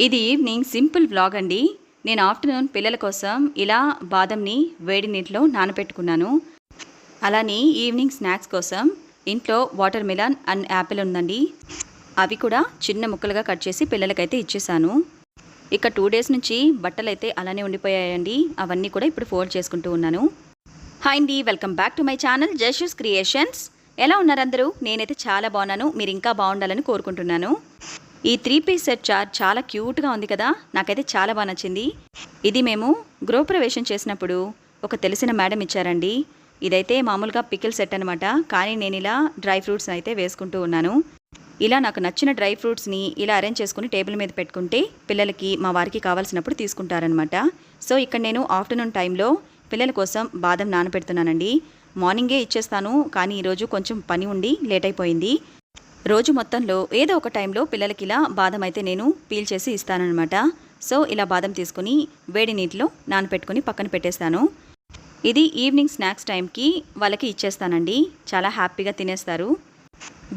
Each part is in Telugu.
ఇది ఈవినింగ్ సింపుల్ వ్లాగ్ అండి. నేను ఆఫ్టర్నూన్ పిల్లల కోసం ఇలా బాదంని వేడి నీటిలో నానబెట్టుకున్నాను. అలానే ఈవినింగ్ స్నాక్స్ కోసం ఇంట్లో వాటర్ మిలన్ అండ్ యాపిల్ ఉందండి. అవి కూడా చిన్న ముక్కలుగా కట్ చేసి పిల్లలకైతే ఇచ్చేసాను. ఇక 2 డేస్ నుంచి బట్టలు అయితే అలానే ఉండిపోయాయండి. అవన్నీ కూడా ఇప్పుడు ఫోల్డ్ చేసుకుంటూ ఉన్నాను. హాయ్ అండి, welcome back to my channel Jashu's Creations. ఎలా ఉన్నారు అందరూ? నేనైతే చాలా బాగున్నాను. మీరు ఇంకా బాగుండాలని కోరుకుంటున్నాను. ఈ 3 పీస్ సెట్ చార్ట్ చాలా క్యూట్గా ఉంది కదా, నాకైతే చాలా బాగా నచ్చింది. ఇది మేము గృహప్రవేశం చేసినప్పుడు ఒక తెలిసిన మేడం ఇచ్చారండి. ఇదైతే మామూలుగా పికిల్ సెట్ అనమాట. కానీ నేను ఇలా డ్రై ఫ్రూట్స్ అయితే వేసుకుంటూ ఉన్నాను. ఇలా నాకు నచ్చిన డ్రై ఫ్రూట్స్ని ఇలా అరేంజ్ చేసుకుని టేబుల్ మీద పెట్టుకుంటే పిల్లలకి మా వారికి కావాల్సినప్పుడు తీసుకుంటారనమాట. సో ఇక్కడ నేను ఆఫ్టర్నూన్ టైంలో పిల్లల కోసం బాదం నానబెడుతున్నానండి. మార్నింగే ఇచ్చేస్తాను, కానీ ఈరోజు కొంచెం పని ఉండి లేట్ అయిపోయింది. రోజు మొత్తంలో ఏదో ఒక టైంలో పిల్లలకి ఇలా బాదం అయితే నేను పీల్ చేసి ఇస్తానన్నమాట. సో ఇలా బాదం తీసుకుని వేడి నీటిలో నానపెట్టుకుని పక్కన పెట్టేస్తాను. ఇది ఈవినింగ్ స్నాక్స్ టైంకి వాళ్ళకి ఇచ్చేస్తానండి. చాలా హ్యాపీగా తినేస్తారు.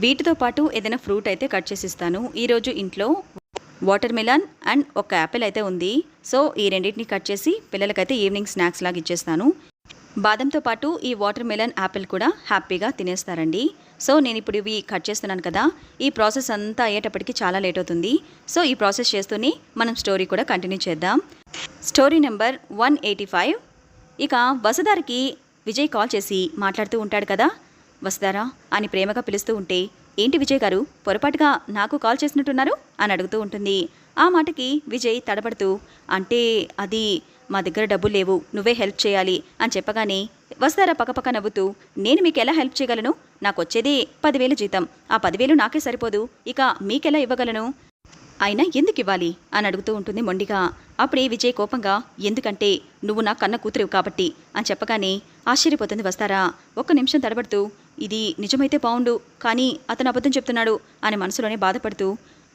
వీటితో పాటు ఏదైనా ఫ్రూట్ అయితే కట్ చేసి ఇస్తాను. ఈరోజు ఇంట్లో వాటర్ మిలన్ అండ్ ఒక యాపిల్ అయితే ఉంది. సో ఈ రెండింటిని కట్ చేసి పిల్లలకైతే ఈవినింగ్ స్నాక్స్ లాగా ఇచ్చేస్తాను. బాదంతో పాటు ఈ వాటర్ మిలన్ యాపిల్ కూడా హ్యాపీగా తినేస్తారండి. సో నేను ఇప్పుడు ఇవి కట్ చేస్తున్నాను కదా, ఈ ప్రాసెస్ అంతా అయ్యేటప్పటికి చాలా లేట్ అవుతుంది. సో ఈ ప్రాసెస్ చేస్తూనే మనం స్టోరీ కూడా కంటిన్యూ చేద్దాం. Story number 185. ఇక వసుధారకి విజయ్ కాల్ చేసి మాట్లాడుతూ ఉంటాడు కదా. వసుధారా అని ప్రేమగా పిలుస్తూ ఉంటే, ఏంటి విజయ్ గారు పొరపాటుగా నాకు కాల్ చేసినట్టున్నారు అని అడుగుతూ ఉంటుంది. ఆ మాటకి విజయ్ తడబడుతూ, అంటే అది మా దగ్గర డబ్బులు లేవు, నువ్వే హెల్ప్ చేయాలి అని చెప్పగానే వసుధార పక్కపక్క నవ్వుతూ, నేను మీకు ఎలా హెల్ప్ చేయగలను? నాకు వచ్చేదే 10,000 జీతం. ఆ 10,000 నాకే సరిపోదు, ఇక మీకెలా ఇవ్వగలను? అయినా ఎందుకు ఇవ్వాలి అని అడుగుతూ ఉంటుంది మొండిగా. అప్పుడే విజయ్ కోపంగా, ఎందుకంటే నువ్వు నా కన్న కూతురు కాబట్టి అని చెప్పగానే ఆశ్చర్యపోతుంది వసుధార. ఒక్క నిమిషం తడబడుతూ, ఇది నిజమైతే బావుండు, కానీ అతను అబద్ధం చెప్తున్నాడు అని మనసులోనే బాధపడుతూ,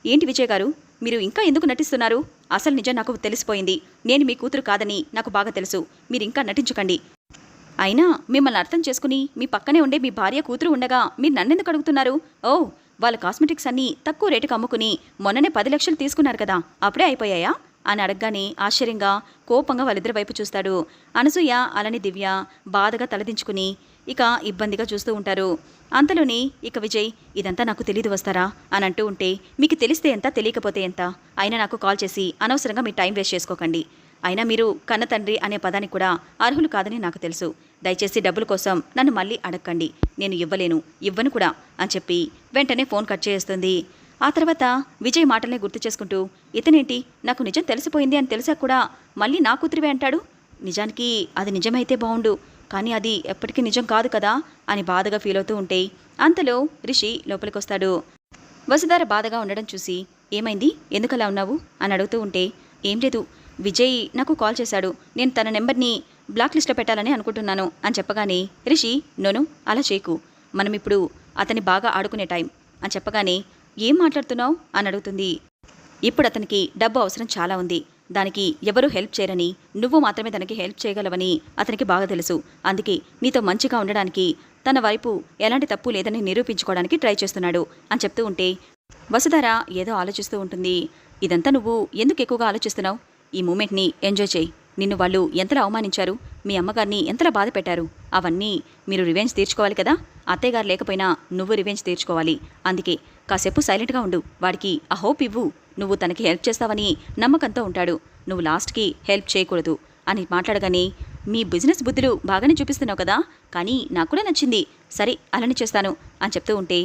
ఏంటి విజయ్ గారు మీరు ఇంకా ఎందుకు నటిస్తున్నారు? అసలు నిజం నాకు తెలిసిపోయింది. నేను మీ కూతురు కాదని నాకు బాగా తెలుసు. మీరు ఇంకా నటించకండి. అయినా మిమ్మల్ని అర్థం చేసుకుని మీ పక్కనే ఉండే మీ భార్య కూతురు ఉండగా మీరు నన్నెందుకు అడుగుతున్నారు? ఓ, వాళ్ళ కాస్మెటిక్స్ అన్నీ తక్కువ రేటుకు అమ్ముకుని మొన్ననే 10 లక్షలు తీసుకున్నారు కదా, అప్పుడే అయిపోయాయా అని అడగగానే ఆశ్చర్యంగా కోపంగా వాళ్ళిద్దరి వైపు చూస్తాడు. అనసూయ అలానే దివ్య బాధగా తలదించుకుని ఇక ఇబ్బందిగా చూస్తూ ఉంటారు. అంతలోనే ఇక విజయ్, ఇదంతా నాకు తెలీదు వస్తారా అని అంటూ ఉంటే, మీకు తెలిస్తే ఎంత తెలియకపోతే ఎంత, అయినా నాకు కాల్ చేసి అనవసరంగా మీ టైం వేస్ట్ చేసుకోకండి. అయినా మీరు కన్న తండ్రి అనే పదానికి కూడా అర్హులు కాదని నాకు తెలుసు. దయచేసి డబ్బుల కోసం నన్ను మళ్ళీ అడగండి. నేను ఇవ్వను కూడా అని చెప్పి వెంటనే ఫోన్ కట్ చేస్తుంది. ఆ తర్వాత విజయ్ మాటల్ని గుర్తు చేసుకుంటూ, ఇతనేంటి నాకు నిజం తెలిసిపోయింది అని తెలిసా కూడా మళ్ళీ నా కూతురివే అంటాడు. నిజానికి అది నిజమైతే బావుండు, కానీ అది ఎప్పటికీ నిజం కాదు కదా అని బాధగా ఫీల్ అవుతూ ఉంటే అంతలో రిషి లోపలికొస్తాడు. వసుధార బాధగా ఉండడం చూసి, ఏమైంది, ఎందుకలా ఉన్నావు అని అడుగుతూ ఉంటే, ఏం లేదు, విజయ్ నాకు కాల్ చేశాడు, నేను తన నెంబర్ని బ్లాక్ లిస్ట్లో పెట్టాలని అనుకుంటున్నాను అని చెప్పగానే రిషి, నోను అలా చేయకు, మనం ఇప్పుడు అతన్ని బాగా ఆడుకునే టైం అని చెప్పగానే, ఏం మాట్లాడుతున్నావు అని అడుగుతుంది. ఇప్పుడు అతనికి డబ్బు అవసరం చాలా ఉంది, దానికి ఎవరూ హెల్ప్ చేయరని, నువ్వు మాత్రమే తనకి హెల్ప్ చేయగలవని అతనికి బాగా తెలుసు. అందుకే నీతో మంచిగా ఉండడానికి, తన వైపు ఎలాంటి తప్పు లేదని నిరూపించుకోవడానికి ట్రై చేస్తున్నాడు అని చెప్తూ ఉంటే వసుధార ఏదో ఆలోచిస్తూ ఉంటుంది. ఇదంతా నువ్వు ఎందుకు ఎక్కువగా ఆలోచిస్తున్నావు? ఈ మూమెంట్ని ఎంజాయ్ చేయి. నిన్ను వాళ్ళు ఎంతలా అవమానించారు, మీ అమ్మగారిని ఎంతలా బాధ పెట్టారు, అవన్నీ మీరు రివెంజ్ తీర్చుకోవాలి కదా. అత్తయ్యగారు లేకపోయినా నువ్వు రివెంజ్ తీర్చుకోవాలి. అందుకే కాసేపు సైలెంట్గా ఉండు, వాడికి ఆ హోప్ ఇవ్వు. నువ్వు తనకి హెల్ప్ చేస్తావని నమ్మకంతో ఉంటాడు, నువ్వు లాస్ట్కి హెల్ప్ చేయకూడదు అని మాట్లాడగానే, మీ బిజినెస్ బుద్ధులు బాగానే చూపిస్తున్నావు కదా, కానీ నాకు కూడా నచ్చింది, సరే అలానే చేస్తాను అని చెప్తూ ఉంటే,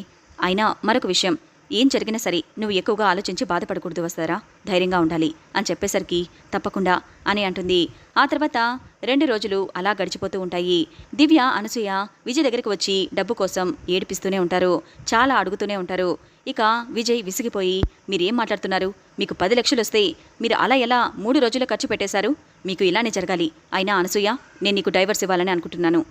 అయినా మరొక విషయం, ఏం జరిగినా సరే నువ్వు ఎక్కువగా ఆలోచించి బాధపడకూడదు వస్తారా, ధైర్యంగా ఉండాలి అని చెప్పేసరికి తప్పకుండా అని అంటుంది. ఆ తర్వాత 2 రోజులు అలా గడిచిపోతూ ఉంటాయి. దివ్య అనసూయ విజయ్ దగ్గరికి వచ్చి డబ్బు కోసం ఏడిపిస్తూనే ఉంటారు, చాలా అడుగుతూనే ఉంటారు. ఇక విజయ్ విసిగిపోయి, మీరేం మాట్లాడుతున్నారు, మీకు 10 లక్షలు వస్తే మీరు అలా ఎలా 3 రోజులు ఖర్చు పెట్టేశారు, మీకు ఇలానే జరగాలి. అయినా అనసూయ, నేను నీకు డైవర్స్ ఇవ్వాలని అనుకుంటున్నాను,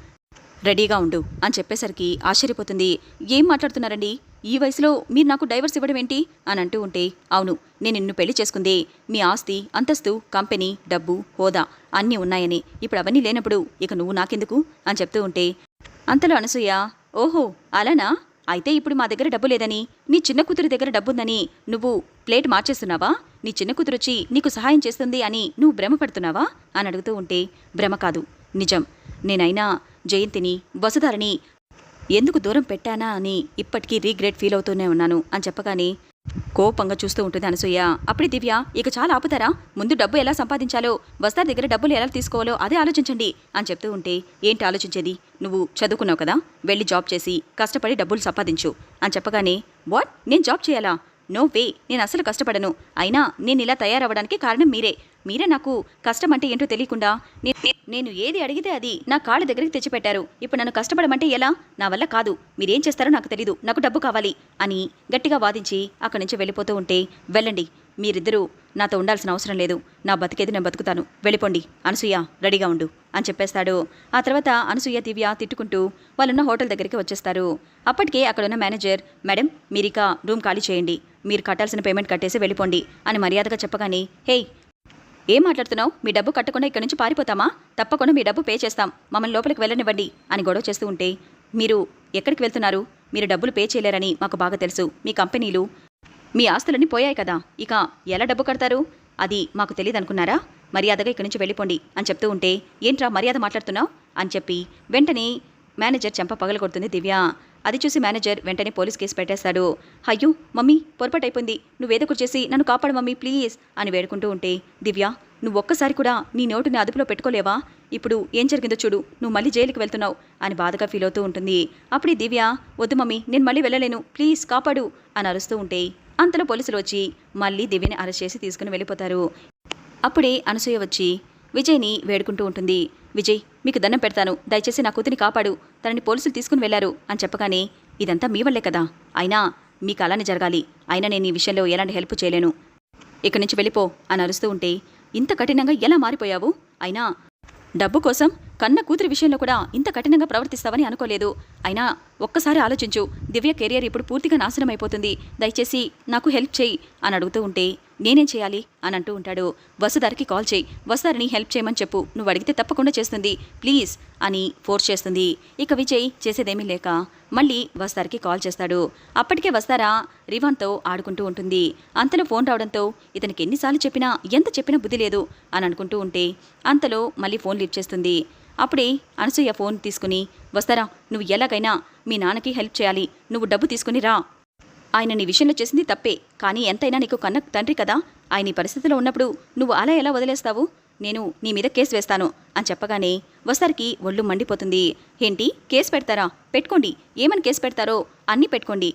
రెడీగా ఉండు అని చెప్పేసరికి ఆశ్చర్యపోతుంది. ఏం మాట్లాడుతున్నారండి, ఈ వయసులో మీరు నాకు డైవర్స్ ఇవ్వడం ఏంటి అని అంటూ ఉంటే, అవును, నేను నిన్ను పెళ్లి చేసుకుందే మీ ఆస్తి అంతస్తు కంపెనీ డబ్బు హోదా అన్నీ ఉన్నాయని, ఇప్పుడు అవన్నీ లేనప్పుడు ఇక నువ్వు నాకెందుకు అని చెప్తూ ఉంటే అంతలో అనసూయ, ఓహో అలానా, అయితే ఇప్పుడు మా దగ్గర డబ్బు లేదని, నీ చిన్న కూతురి దగ్గర డబ్బుందని నువ్వు ప్లేట్ మార్చేస్తున్నావా? నీ చిన్న కూతురొచ్చి నీకు సహాయం చేస్తుంది అని నువ్వు భ్రమ పడుతున్నావా అని అడుగుతూ ఉంటే, భ్రమ కాదు, నిజం. నేనైనా జయంతిని, వసుధారని ఎందుకు దూరం పెట్టానా అని ఇప్పటికీ రీగ్రెట్ ఫీల్ అవుతూనే ఉన్నాను అని చెప్పగానే కోపంగా చూస్తూ ఉంటుంది అనసూయ. అప్పుడే దివ్య, ఇక చాలా ఆపుతారా? ముందు డబ్బు ఎలా సంపాదించాలో, వస్తార్ దగ్గర డబ్బులు ఎలా తీసుకోవాలో అదే ఆలోచించండి అని చెప్తూ ఉంటే, ఏంటి ఆలోచించేది? నువ్వు చదువుకున్నావు కదా, వెళ్ళి జాబ్ చేసి కష్టపడి డబ్బులు సంపాదించు అని చెప్పగానే, వాట్, నేను జాబ్ చేయాలా? నో వే, నేను అసలు కష్టపడను. అయినా నేను ఇలా తయారవ్వడానికి కారణం మీరే నాకు కష్టం అంటే ఏంటో తెలియకుండా నేను ఏది అడిగితే అది నా కాళ్ళ దగ్గరికి తెచ్చిపెట్టారు. ఇప్పుడు నన్ను కష్టపడమంటే ఎలా? నా వల్ల కాదు. మీరేం చేస్తారో నాకు తెలీదు, నాకు డబ్బు కావాలి అని గట్టిగా వాదించి అక్కడి నుంచి వెళ్ళిపోతూ ఉంటే, వెళ్ళండి, మీరిద్దరూ నాతో ఉండాల్సిన అవసరం లేదు. నా బతికేది నేను బతుకుతాను, వెళ్ళిపోండి. అనసూయ, రెడీగా ఉండు అని చెప్పేస్తాడు. ఆ తర్వాత అనసూయ, దివ్య తిట్టుకుంటూ వాళ్ళున్న హోటల్ దగ్గరికి వచ్చేస్తారు. అప్పటికే అక్కడున్న మేనేజర్, మేడం, మీరిక రూమ్ ఖాళీ చేయండి, మీరు కట్టాల్సిన పేమెంట్ కట్టేసి వెళ్ళిపోండి అని మర్యాదగా చెప్పగానే, హే, ఏం మాట్లాడుతున్నావు? మీ డబ్బు కట్టకుండా ఇక్కడి నుంచి పారిపోతామా? తప్పకుండా మీ డబ్బు పే చేస్తాం, మమ్మల్ని లోపలికి వెళ్ళనివ్వండి అని గొడవ చేస్తూ ఉంటే, మీరు ఎక్కడికి వెళ్తున్నారు? మీరు డబ్బులు పే చేయలేరని మాకు బాగా తెలుసు. మీ కంపెనీలు, మీ ఆస్తులన్నీ పోయాయి కదా, ఇక ఎలా డబ్బు కడతారు? అది మాకు తెలియదు అనుకున్నారా? మర్యాదగా ఇక్కడి నుంచి వెళ్ళిపోండి అని చెప్తూ ఉంటే, ఏంట్రా మర్యాద మాట్లాడుతున్నావు అని చెప్పి వెంటనే మేనేజర్ చెంప పగలగొడుతుంది దివ్య. అది చూసి మేనేజర్ వెంటనే పోలీస్ కేసు పెట్టేస్తాడు. అయ్యో మమ్మీ, పొరపాటైపోయింది, నువ్వేదో ఒకటి చేసి నన్ను కాపాడు మమ్మీ ప్లీజ్ అని వేడుకుంటూ ఉంటే, దివ్య, నువ్వు ఒక్కసారి కూడా నీ నోటిని అదుపులో పెట్టుకోలేవా? ఇప్పుడు ఏం జరిగిందో చూడు, నువ్వు మళ్ళీ జైలుకి వెళ్తున్నావు అని బాధగా ఫీల్ అవుతూ ఉంటుంది. అప్పుడే దివ్య, వద్దు మమ్మీ, నేను మళ్ళీ వెళ్ళలేను, ప్లీజ్ కాపాడు అని అరుస్తూ ఉంటే, అంతలో పోలీసులు వచ్చి మళ్ళీ దివ్యని అరెస్ట్ చేసి తీసుకుని వెళ్ళిపోతారు. అప్పుడే అనసూయ వచ్చి విజయ్ని వేడుకుంటూ ఉంటుంది. విజయ్, మీకు దండం పెడతాను, దయచేసి నా కూతురిని కాపాడు, తనని పోలీసులు తీసుకుని వెళ్లారు అని చెప్పగానే, ఇదంతా మీ వల్లే కదా, అయినా మీకు అలానే జరగాలి, అయినా నేను ఈ విషయంలో ఎలాంటి హెల్ప్ చేయలేను, ఇక్కడి నుంచి వెళ్ళిపో అని అరుస్తూ ఉంటే, ఇంత కఠినంగా ఎలా మారిపోయావు? అయినా డబ్బు కోసం కన్న కూతురి విషయంలో కూడా ఇంత కఠినంగా ప్రవర్తిస్తావని అనుకోలేదు. అయినా ఒక్కసారి ఆలోచించు, దివ్య కెరియర్ ఇప్పుడు పూర్తిగా నాశనం అయిపోతుంది, దయచేసి నాకు హెల్ప్ చేయి అని అడుగుతూ ఉంటే, నేనేం చేయాలి అని అంటూ ఉంటాడు. వసుధారికి కాల్ చేయి, వసుధారిని హెల్ప్ చేయమని చెప్పు, నువ్వు అడిగితే తప్పకుండా చేస్తుంది, ప్లీజ్ అని ఫోర్స్ చేస్తుంది. ఇక విజయ్ చేసేదేమీ లేక మళ్ళీ వసుధారికి కాల్ చేస్తాడు. అప్పటికే వసుధారా రివాన్తో ఆడుకుంటూ ఉంటుంది. అంతలో ఫోన్ రావడంతో ఇతనికి ఎన్నిసార్లు చెప్పినా ఎంత చెప్పినా బుద్ధి లేదు అని అనుకుంటూ ఉంటే, అంతలో మళ్ళీ ఫోన్ లిఫ్ట్ చేస్తుంది. అప్పుడే అనసూయ ఫోన్ తీసుకుని, వస్తారా, నువ్వు ఎలాగైనా మీ నాన్నకి హెల్ప్ చేయాలి, నువ్వు డబ్బు తీసుకుని రా, ఆయన నీ విషయంలో చేసింది తప్పే, కానీ ఎంతైనా నీకు కన్న తండ్రి కదా, ఆయన ఈ పరిస్థితిలో ఉన్నప్పుడు నువ్వు అలా ఎలా వదిలేస్తావు? నేను నీ మీద కేసు వేస్తాను అని చెప్పగానే వస్తారికి ఒళ్ళు మండిపోతుంది. ఏంటి, కేసు పెడతారా? పెట్టుకోండి, ఏమని కేసు పెడతారో అన్నీ పెట్టుకోండి.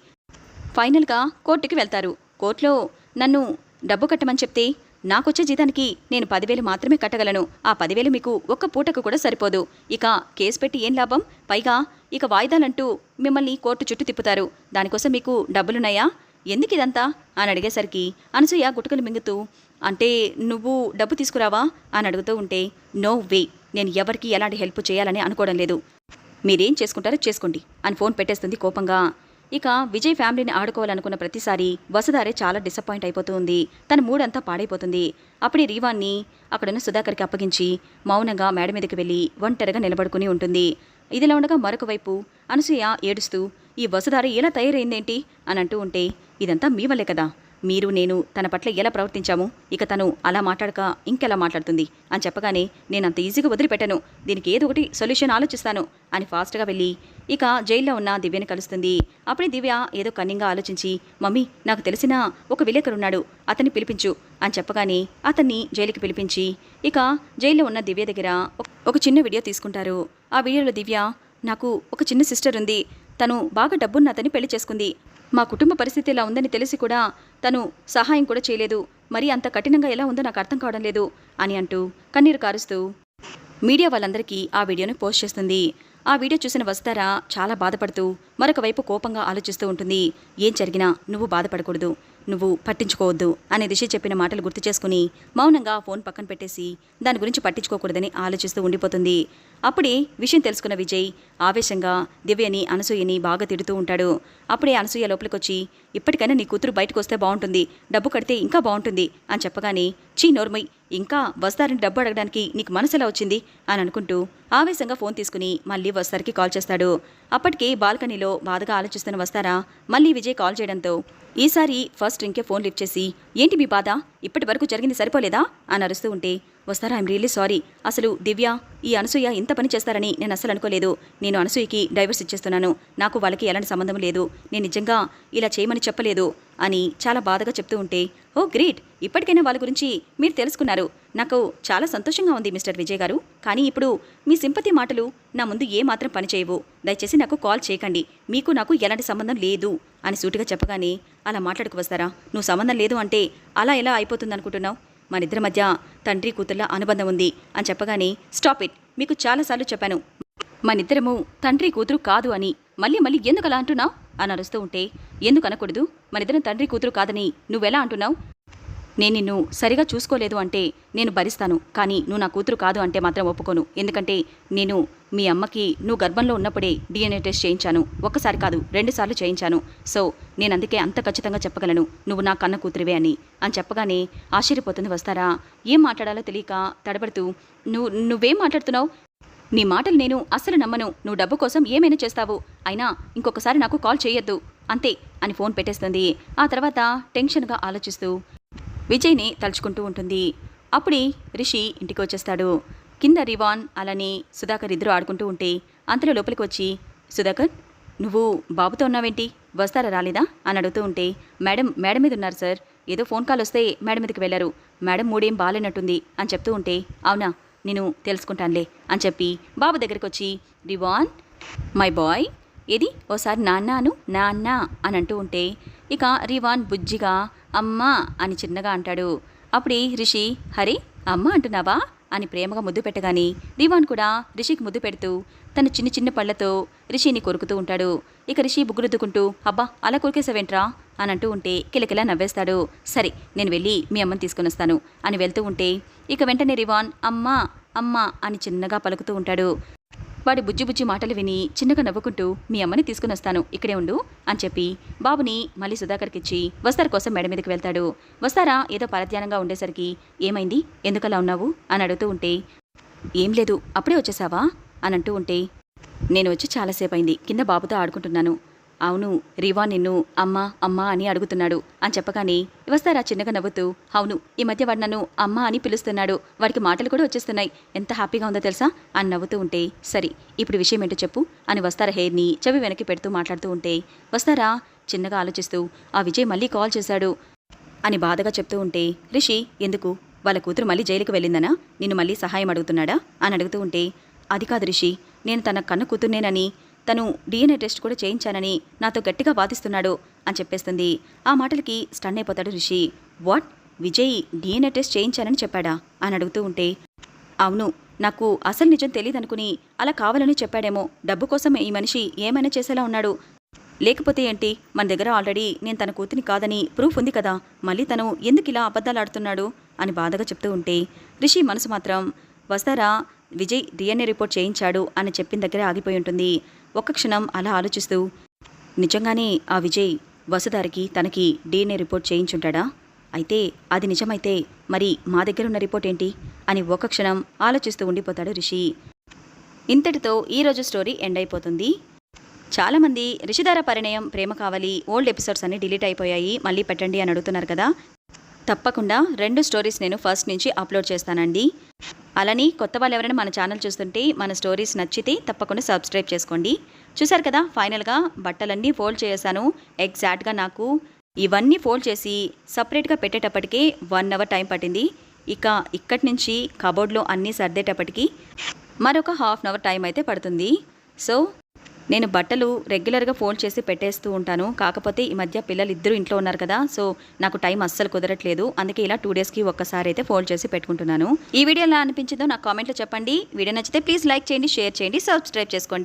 ఫైనల్గా కోర్టుకి వెళ్తారు. కోర్టులో నన్ను డబ్బు కట్టమని చెప్తే నాకొచ్చే జీతానికి నేను 10,000 మాత్రమే కట్టగలను. ఆ 10,000 మీకు ఒక్క పూటకు కూడా సరిపోదు. ఇక కేసు పెట్టి ఏం లాభం? పైగా ఇక వాయిదాలంటూ మిమ్మల్ని కోర్టు చుట్టూ తిప్పుతారు. దానికోసం మీకు డబ్బులున్నాయా? ఎందుకు ఇదంతా అని అడిగేసరికి అనసూయ గుటకలు మింగుతూ, అంటే నువ్వు డబ్బు తీసుకురావా అని అడుగుతూ ఉంటే, నో వే, నేను ఎవరికి ఎలాంటి హెల్ప్ చేయాలని అనుకోవడం లేదు, మీరేం చేసుకుంటారో చేసుకోండి అని ఫోన్ పెట్టేస్తుంది కోపంగా. ఇక విజయ్ ఫ్యామిలీని ఆడుకోవాలనుకున్న ప్రతిసారి వసుధారే చాలా డిసప్పాయింట్ అయిపోతూ ఉంది. తన మూడంతా పాడైపోతుంది. అప్పుడే రీవాన్ని అక్కడున్న సుధాకర్కి అప్పగించి మౌనంగా మేడ మీదకి వెళ్ళి ఒంటరిగా నిలబడుకుని ఉంటుంది. ఇదిలా ఉండగా మరొక వైపు అనసూయ ఏడుస్తూ, ఈ వసుధార ఎలా తయారైందేంటి అని అంటూ ఉంటే, ఇదంతా మీ వల్లే కదా, మీరు నేను తన పట్ల ఎలా ప్రవర్తించాము, ఇక తను అలా మాట్లాడక ఇంకెలా మాట్లాడుతుంది అని చెప్పగానే, నేనంత ఈజీగా వదిలిపెట్టను, దీనికి ఏదో ఒకటి సొల్యూషన్ ఆలోచిస్తాను అని ఫాస్ట్గా వెళ్ళి ఇక జైల్లో ఉన్న దివ్యని కలుస్తుంది. అప్పుడే దివ్య ఏదో కన్నింగా ఆలోచించి, మమ్మీ, నాకు తెలిసిన ఒక విలేకరున్నాడు, అతన్ని పిలిపించు అని చెప్పగానే అతన్ని జైలుకి పిలిపించి ఇక జైల్లో ఉన్న దివ్య దగ్గర ఒక చిన్న వీడియో తీసుకుంటారు. ఆ వీడియోలో దివ్య, నాకు ఒక చిన్న సిస్టర్ ఉంది, తను బాగా డబ్బున్న అతన్ని పెళ్లి చేసుకుంది, మా కుటుంబ పరిస్థితి ఇలా ఉందని తెలిసి కూడా తను సహాయం కూడా చేయలేదు, మరి అంత కఠినంగా ఎలా ఉందో నాకు అర్థం కావడం లేదు అని అంటూ కన్నీరు కారుస్తూ మీడియా వాళ్ళందరికీ ఆ వీడియోని పోస్ట్ చేస్తుంది. ఆ వీడియో చూసిన వసుధార చాలా బాధపడుతూ మరొక వైపు కోపంగా ఆలోచిస్తూ ఉంటుంది. ఏం జరిగినా నువ్వు బాధపడకూడదు, నువ్వు పట్టించుకోవద్దు అనే దిశ చెప్పిన మాటలు గుర్తు చేసుకుని మౌనంగా ఫోన్ పక్కన పెట్టేసి దాని గురించి పట్టించుకోకూడదని ఆలోచిస్తూ ఉండిపోతుంది. అప్పుడే విషయం తెలుసుకున్న విజయ్ ఆవేశంగా దివ్యని అనసూయని బాగా తిడుతూ ఉంటాడు. అప్పుడే అనసూయ లోపలికొచ్చి, ఇప్పటికైనా నీ కూతురు బయటకు వస్తే బాగుంటుంది, డబ్బు కడితే ఇంకా బాగుంటుంది అని చెప్పగానే, చీ నోర్మై, ఇంకా వస్తారని డబ్బు అడగడానికి నీకు మనసు ఎలా వచ్చింది అని అనుకుంటూ ఆవేశంగా ఫోన్ తీసుకుని మళ్ళీ వస్తారికి కాల్ చేస్తాడు. అప్పటికే బాల్కనీలో బాధగా ఆలోచిస్తున్న వస్తారా మళ్ళీ విజయ్ కాల్ చేయడంతో ఈసారి ఫస్ట్ రింగ్కే ఫోన్ లిఫ్ట్ చేసి ఏంటి మీ బాధ ఇప్పటి వరకు జరిగింది సరిపోలేదా అని అరుస్తూ ఉంటే వస్తారా ఐఎమ్ రియల్లీ సారీ అసలు దివ్య ఈ అనసూయ ఇంత పని చేస్తారని నేను అస్సలు అనుకోలేదు నేను అనసూయకి డైవర్స్ ఇచ్చేస్తున్నాను నాకు వాళ్ళకి ఎలాంటి సంబంధం లేదు నేను నిజంగా ఇలా చేయమని చెప్పలేదు అని చాలా బాధగా చెప్తూ ఉంటే ఓ గ్రేట్ ఇప్పటికైనా వాళ్ళ గురించి మీరు తెలుసుకున్నారు నాకు చాలా సంతోషంగా ఉంది మిస్టర్ విజయ్ గారు కానీ ఇప్పుడు మీ సింపతి మాటలు నా ముందు ఏమాత్రం పని చేయవు దయచేసి నాకు కాల్ చేయకండి మీకు నాకు ఎలాంటి సంబంధం లేదు అని సూటిగా చెప్పగానే అలా మాట్లాడుకు వస్తారా నువ్వు సంబంధం లేదు అంటే అలా ఎలా అయిపోతుంది అనుకుంటున్నావు మనిద్దరి మధ్య తండ్రి కూతుర్ల అనుబంధం ఉంది అని చెప్పగానే స్టాప్ ఇట్ మీకు చాలాసార్లు చెప్పాను మనిద్దరము తండ్రి కూతురు కాదు అని మళ్ళీ మళ్ళీ ఎందుకు అలా అంటున్నావు అని అరుస్తూ ఉంటే ఎందుకు అనకూడదు మనిద్దరం తండ్రి కూతురు కాదని నువ్వెలా అంటున్నావు నేను నిన్ను సరిగా చూసుకోలేదు అంటే నేను భరిస్తాను కానీ నువ్వు నా కూతురు కాదు అంటే మాత్రం ఒప్పుకోను ఎందుకంటే నేను మీ అమ్మకి నువ్వు గర్భంలో ఉన్నప్పుడే DNA టెస్ట్ చేయించాను ఒక్కసారి కాదు 2 సార్లు చేయించాను సో నేను అందుకే అంత ఖచ్చితంగా చెప్పగలను నువ్వు నా కన్న కూతురివే అని చెప్పగానే ఆశ్చర్యపోతుంది వస్తారా ఏం మాట్లాడాలో తెలియక తడబడుతూ నువ్వేం మాట్లాడుతున్నావు నీ మాటలు నేను అస్సలు నమ్మను నువ్వు డబ్బు కోసం ఏమైనా చేస్తావు అయినా ఇంకొకసారి నాకు కాల్ చేయొద్దు అంతే అని ఫోన్ పెట్టేస్తుంది ఆ తర్వాత టెన్షన్గా ఆలోచిస్తూ విజయ్ని తలుచుకుంటూ ఉంటుంది అప్పుడే రిషి ఇంటికి వచ్చేస్తాడు కింద రివాన్ అలానే సుధాకర్ ఇద్దరు ఆడుకుంటూ ఉంటే అంతలో లోపలికి వచ్చి సుధాకర్ నువ్వు బాబుతో ఉన్నావేంటి వస్తారా రాలేదా అని అడుగుతూ ఉంటే మేడం మీద ఉన్నారు సార్ ఏదో ఫోన్ కాల్ వస్తే మేడం మీదకి వెళ్ళారు మేడం మూడేం బాగాలేనట్టుంది అని చెప్తూ ఉంటే అవునా నేను తెలుసుకుంటానులే అని చెప్పి బాబు దగ్గరికి వచ్చి రివాన్ మై బాయ్ ఏది ఓసారి నాన్న అని అంటూ ఉంటే ఇక రివాన్ బుజ్జిగా అమ్మా అని చిన్నగా అంటాడు అప్పుడే రిషి హరే అమ్మ అంటున్నావా అని ప్రేమగా ముద్దు పెట్టగానే రివాన్ కూడా రిషికి ముద్దు పెడుతూ తన చిన్న చిన్న పళ్ళతో రిషిని కొరుకుతూ ఉంటాడు ఇక రిషి బుగ్గురుద్దుకుంటూ అబ్బా అలా కొరికేసావేంట్రా అని అంటూ ఉంటే కిలకిలా నవ్వేస్తాడు సరే నేను వెళ్ళి మీ అమ్మని తీసుకుని వస్తాను అని వెళ్తూ ఉంటే ఇక వెంటనే రివాన్ అమ్మా అని చిన్నగా పలుకుతూ ఉంటాడు వాడి బుజ్జి మాటలు విని చిన్నగా నవ్వుకుంటూ మీ అమ్మని తీసుకుని వస్తాను ఇక్కడే ఉండు అని చెప్పి బాబుని మళ్ళీ సుధాకర్కిచ్చి వస్తార్ కోసం మేడ మీదకి వెళ్తాడు వస్తారా ఏదో పరధ్యానంగా ఉండేసరికి ఏమైంది ఎందుకలా ఉన్నావు అని అడుగుతూ ఉంటే ఏం లేదు అప్పుడే వచ్చేసావా అని అంటూ ఉంటే నేను వచ్చి చాలాసేపు అయింది కింద బాబుతో ఆడుకుంటున్నాను అవును రివా నిన్ను అమ్మా అని అడుగుతున్నాడు అని చెప్పగానే వస్తారా చిన్నగా నవ్వుతూ అవును ఈ మధ్య వాడు నన్ను అమ్మ అని పిలుస్తున్నాడు వాడికి మాటలు కూడా వచ్చేస్తున్నాయి ఎంత హ్యాపీగా ఉందో తెలుసా అని నవ్వుతూ ఉంటే సరే ఇప్పుడు విషయం ఏంటో చెప్పు అని వస్తారా హెయిర్ని చెవి వెనక్కి పెడుతూ మాట్లాడుతూ ఉంటే వస్తారా చిన్నగా ఆలోచిస్తూ ఆ విజయ్ మళ్ళీ కాల్ చేశాడు అని బాధగా చెప్తూ ఉంటే రిషి ఎందుకు వాళ్ళ కూతురు మళ్ళీ జైలుకి వెళ్ళిందనా నిన్ను మళ్ళీ సహాయం అడుగుతున్నాడా అని అడుగుతూ ఉంటే అది కాదు రిషి నేను తన కన్న కూతుర్నేనని తను DNA టెస్ట్ కూడా చేయించానని నాతో గట్టిగా వాదిస్తున్నాడు అని చెప్పేస్తుంది ఆ మాటలకి స్టన్ అయిపోతాడు Rishi what Vijay DNA test చేయించానని చెప్పాడా అని అడుగుతూ ఉంటే అవును నాకు అసలు నిజం తెలియదనుకుని అలా కావాలని చెప్పాడేమో డబ్బు కోసం ఈ మనిషి ఏమైనా చేసేలా ఉన్నాడు లేకపోతే ఏంటి మన దగ్గర ఆల్రెడీ నేను తన కూతుని కాదని ప్రూఫ్ ఉంది కదా మళ్ళీ తను ఎందుకు ఇలా అబద్ధాలు ఆడుతున్నాడు అని బాధగా చెప్తూ ఉంటే రిషి మనసు మాత్రం వస్తారా విజయ్ DNA రిపోర్ట్ చేయించాడు అని చెప్పిన దగ్గరే ఆగిపోయి ఉంటుంది ఒక్క క్షణం అలా ఆలోచిస్తూ నిజంగానే ఆ విజయ్ వసుధారికి తనకి DNA రిపోర్ట్ చేయించుంటాడా అయితే అది నిజమైతే మరి మా దగ్గర ఉన్న రిపోర్ట్ ఏంటి అని ఒక్క క్షణం ఆలోచిస్తూ ఉండిపోతాడు రిషి ఇంతటితో ఈరోజు స్టోరీ ఎండ్ అయిపోతుంది చాలామంది రిషిధార పరిణయం ప్రేమ కావాలి ఓల్డ్ ఎపిసోడ్స్ అన్ని డిలీట్ అయిపోయాయి మళ్ళీ పెట్టండి అని అడుగుతున్నారు కదా తప్పకుండా 2 స్టోరీస్ నేను ఫస్ట్ నుంచి అప్లోడ్ చేస్తానండి అలానే కొత్త వాళ్ళు ఎవరైనా మన ఛానల్ చూస్తుంటే మన స్టోరీస్ నచ్చితే తప్పకుండా సబ్స్క్రైబ్ చేసుకోండి చూసారు కదా ఫైనల్గా బట్టలన్నీ ఫోల్డ్ చేశాను ఎగ్జాక్ట్గా నాకు ఇవన్నీ ఫోల్డ్ చేసి సపరేట్గా పెట్టేటప్పటికే 1 అవర్ టైం పట్టింది ఇక ఇక్కడి నుంచి కబోర్డ్లో అన్నీ సర్దేటప్పటికి మరొక ½ అవర్ టైం అయితే పడుతుంది సో నేను బట్టలు రెగ్యులర్గా ఫోల్డ్ చేసి పెట్టేస్తూ ఉంటాను కాకపోతే ఈ మధ్య పిల్లలు ఇద్దరు ఇంట్లో ఉన్నారు కదా సో నాకు టైం అస్సలు కుదరట్లేదు అందుకే ఇలా 2 డేస్కి ఒక్కసారి అయితే ఫోల్డ్ చేసి పెట్టుకుంటున్నాను ఈ వీడియో ఎలా అనిపించిందో నాకు కామెంట్లో చెప్పండి వీడియో నచ్చితే ప్లీజ్ లైక్ చేయండి షేర్ చేయండి సబ్స్క్రైబ్ చేసుకోండి